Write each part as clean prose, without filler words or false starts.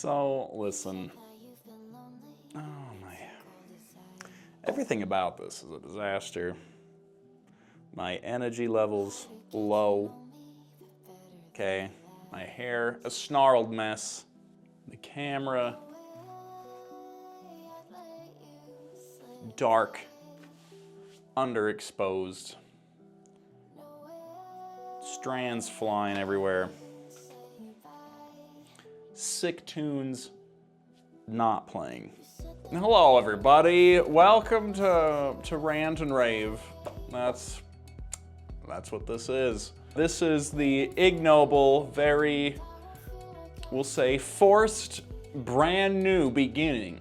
So, listen. Oh my. Everything about this is a disaster. My energy levels low. Okay. My hair, a snarled mess. The camera, dark, underexposed. Strands flying everywhere. Sick tunes not playing. Hello everybody, welcome to Rant and Rave. That's what this is. This is the ignoble, very, we'll say, forced, brand new beginning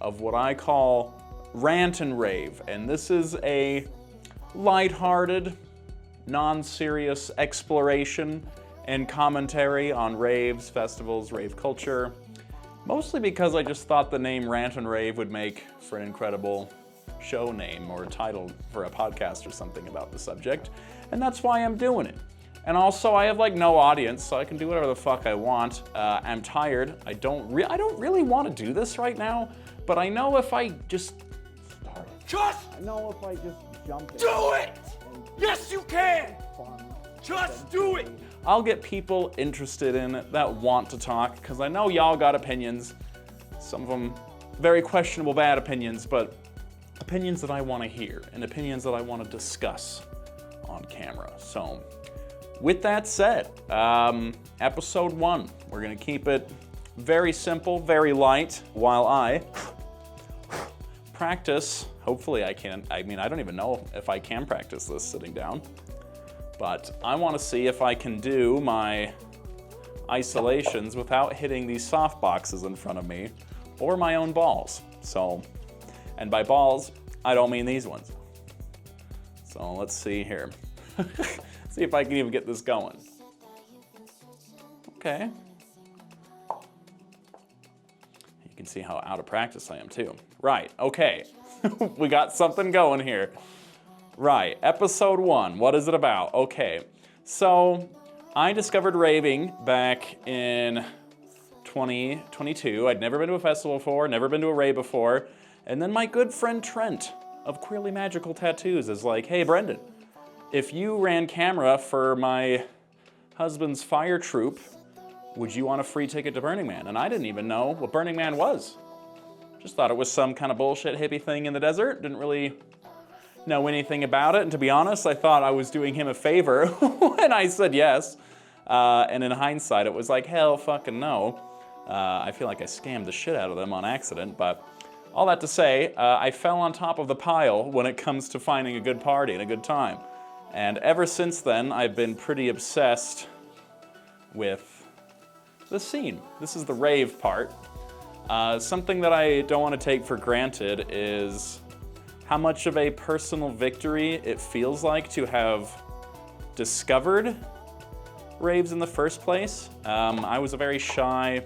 of what I call Rant and Rave. And this is a lighthearted, non-serious exploration and commentary on raves, festivals, rave culture. Mostly because I just thought the name Rant and Rave would make for an incredible show name or title for a podcast or something about the subject. And that's why I'm doing it. And also I have like no audience, so I can do whatever the fuck I want. I'm tired. I don't really want to do this right now, but I know if I just start. I know if I just jump in. Do it! Yes, you can! Just do it! I'll get people interested in it that want to talk, because I know y'all got opinions. Some of them very questionable bad opinions, but opinions that I want to hear and opinions that I want to discuss on camera. So, with that said, episode 1, we're going to keep it very simple, very light, while I practice. Hopefully I can. I mean, I don't even know if I can practice this sitting down. But I want to see if I can do my isolations without hitting these soft boxes in front of me or my own balls. So, and by balls, I don't mean these ones. So let's see here. See if I can even get this going. Okay. You can see how out of practice I am too. Right, okay. We got something going here. Right, episode 1, what is it about? Okay, so I discovered raving back in 2022. I'd never been to a festival before, never been to a rave before. And then my good friend Trent of Queerly Magical Tattoos is like, hey Brendan, if you ran camera for my husband's fire troop, would you want a free ticket to Burning Man? And I didn't even know what Burning Man was. Just thought it was some kind of bullshit hippie thing in the desert. Didn't really know anything about it, and to be honest, I thought I was doing him a favor when I said yes. And in hindsight, it was like, hell fucking no. I feel like I scammed the shit out of them on accident, but all that to say, I fell on top of the pile when it comes to finding a good party and a good time. And ever since then, I've been pretty obsessed with the scene. This is the rave part. Something that I don't want to take for granted is how much of a personal victory it feels like to have discovered raves in the first place. I was a very shy,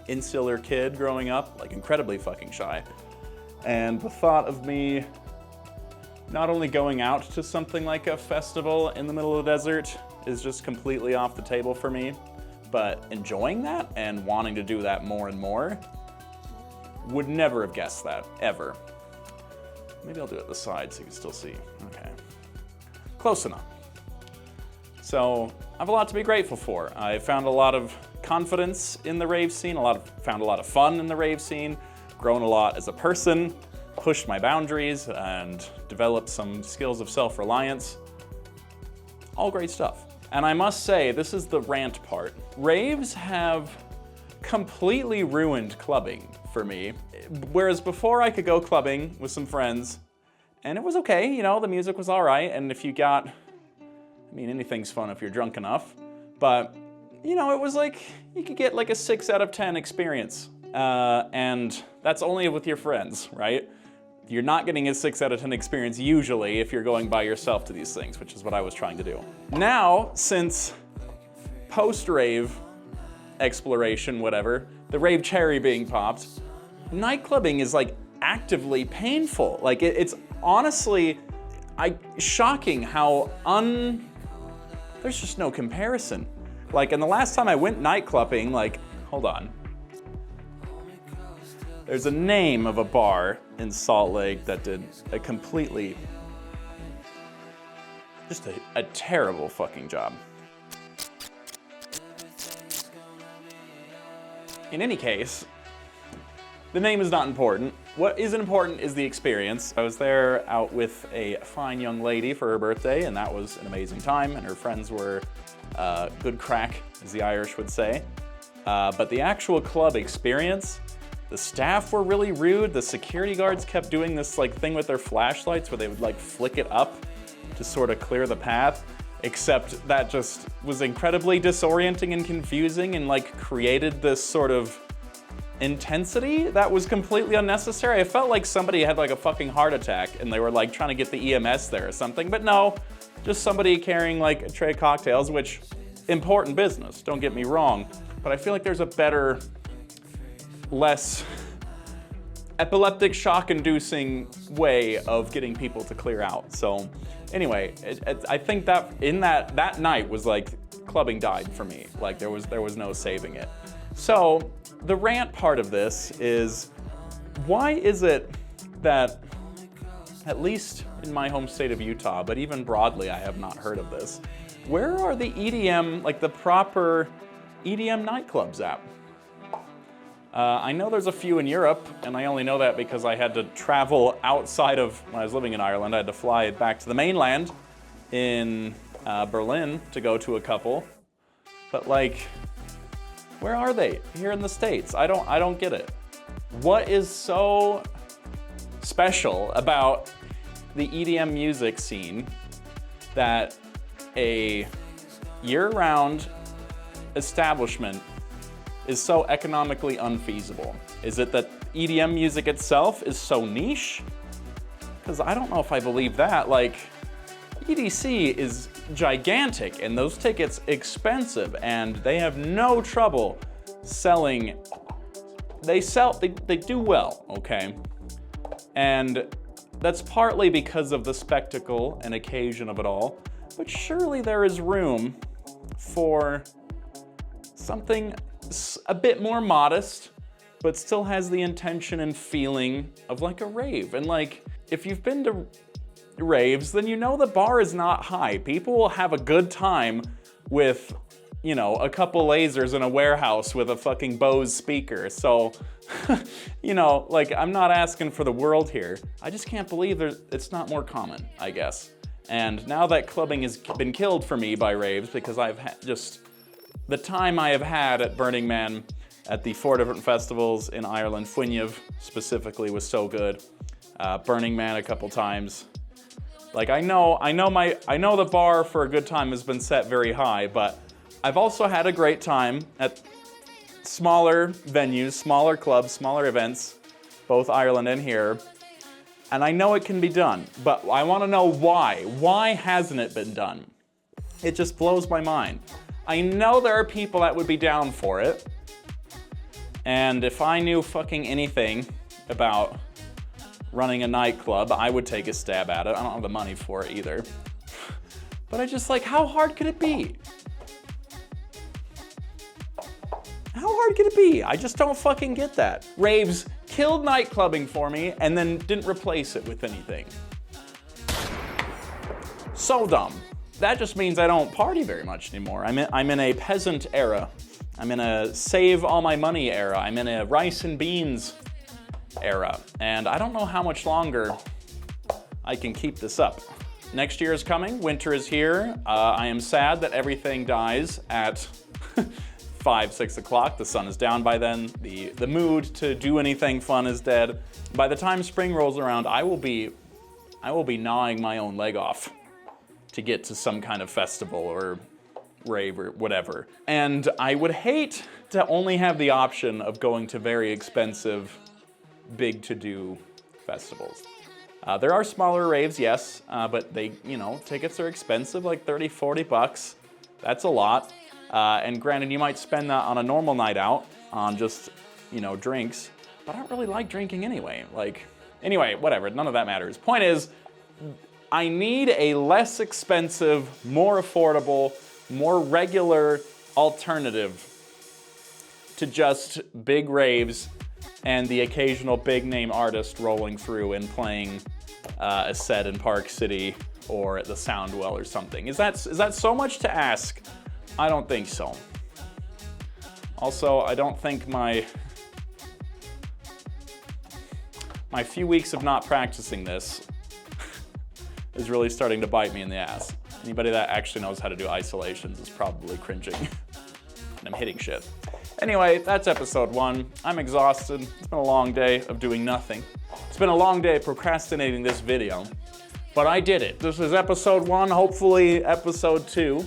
insular kid growing up, like incredibly fucking shy. And the thought of me not only going out to something like a festival in the middle of the desert is just completely off the table for me, but enjoying that and wanting to do that more and more, would never have guessed that, ever. Maybe I'll do it the side so you can still see. Okay. Close enough. So, I have a lot to be grateful for. I found a lot of confidence in the rave scene, found a lot of fun in the rave scene, grown a lot as a person, pushed my boundaries, and developed some skills of self-reliance. All great stuff. And I must say, this is the rant part. Raves have completely ruined clubbing for me. Whereas before I could go clubbing with some friends, and it was okay, you know, the music was all right, and if you got, I mean, anything's fun if you're drunk enough, but, you know, it was like, you could get like a 6 out of 10 experience, and that's only with your friends, right? You're not getting a 6 out of 10 experience usually if you're going by yourself to these things, which is what I was trying to do. Now, since post-rave exploration, whatever, the rave cherry being popped, nightclubbing is like actively painful. Like it's honestly, shocking how there's just no comparison. Like, and the last time I went nightclubbing, like, hold on, There's a name of a bar in Salt Lake that did a completely, just a terrible fucking job. In any case, the name is not important. What is important is the experience. I was there out with a fine young lady for her birthday, and that was an amazing time, and her friends were good crack, as the Irish would say. But the actual club experience, the staff were really rude. The security guards kept doing this like thing with their flashlights where they would like flick it up to sort of clear the path, except that just was incredibly disorienting and confusing and like created this sort of intensity that was completely unnecessary. I felt like somebody had like a fucking heart attack and they were like trying to get the EMS there or something, but no, just somebody carrying like a tray of cocktails, which important business, don't get me wrong, but I feel like there's a better, less epileptic shock-inducing way of getting people to clear out. So anyway, I think that in that night was like clubbing died for me. Like there was no saving it. So the rant part of this is, why is it that, at least in my home state of Utah, but even broadly I have not heard of this, where are the EDM, like the proper EDM nightclubs at? I know there's a few in Europe, and I only know that because I had to travel outside of, when I was living in Ireland, I had to fly back to the mainland in Berlin to go to a couple. But like, where are they here in the States? I don't get it. What is so special about the EDM music scene that a year-round establishment is so economically unfeasible? Is it that EDM music itself is so niche? Because I don't know if I believe that. Like, EDC is gigantic and those tickets expensive and they have no trouble selling. They do well, okay? And that's partly because of the spectacle and occasion of it all, but surely there is room for something a bit more modest, but still has the intention and feeling of like a rave. And like, if you've been to raves, then you know the bar is not high. People will have a good time with, you know, a couple lasers in a warehouse with a fucking Bose speaker. So, you know, like, I'm not asking for the world here. I just can't believe it's not more common, I guess. And now that clubbing has been killed for me by raves, because I've just the time I have had at Burning Man at the 4 different festivals in Ireland, Fhuinneamh specifically was so good. Burning Man a couple times. Like, I know the bar for a good time has been set very high, but I've also had a great time at smaller venues, smaller clubs, smaller events, both Ireland and here. And I know it can be done, but I want to know why. Why hasn't it been done? It just blows my mind. I know there are people that would be down for it. And if I knew fucking anything about running a nightclub, I would take a stab at it. I don't have the money for it either. But I just like, how hard could it be? How hard could it be? I just don't fucking get that. Raves killed nightclubbing for me and then didn't replace it with anything. So dumb. That just means I don't party very much anymore. I'm in a peasant era. I'm in a save all my money era. I'm in a rice and beans era. And I don't know how much longer I can keep this up. Next year is coming. Winter is here. I am sad that everything dies at 5, 6 o'clock. The sun is down by then. The mood to do anything fun is dead. By the time spring rolls around, I will be gnawing my own leg off to get to some kind of festival or rave or whatever. And I would hate to only have the option of going to very expensive, big to-do festivals. There are smaller raves, yes, but they, you know, tickets are expensive, like 30, 40 bucks. That's a lot. And granted, you might spend that on a normal night out on just, you know, drinks, but I don't really like drinking anyway. Like, anyway, whatever, none of that matters. Point is, I need a less expensive, more affordable, more regular alternative to just big raves and the occasional big name artist rolling through and playing a set in Park City or at the Soundwell or something. Is that so much to ask? I don't think so. Also, I don't think my few weeks of not practicing this is really starting to bite me in the ass. Anybody that actually knows how to do isolations is probably cringing. And I'm hitting shit. Anyway, that's episode 1. I'm exhausted. It's been a long day of doing nothing. It's been a long day procrastinating this video, but I did it. This is episode 1. Hopefully episode 2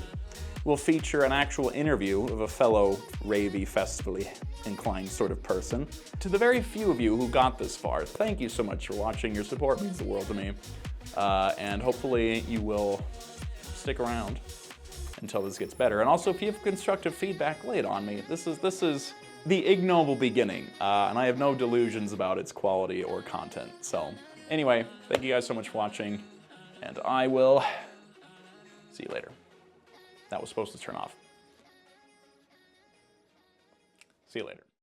will feature an actual interview of a fellow ravey, festivally inclined sort of person. To the very few of you who got this far, thank you so much for watching. Your support means the world to me. And hopefully you will stick around until this gets better. And also, if you have constructive feedback, lay it on me. This is the ignoble beginning, and I have no delusions about its quality or content. So anyway, thank you guys so much for watching, and I will see you later. That was supposed to turn off. See you later.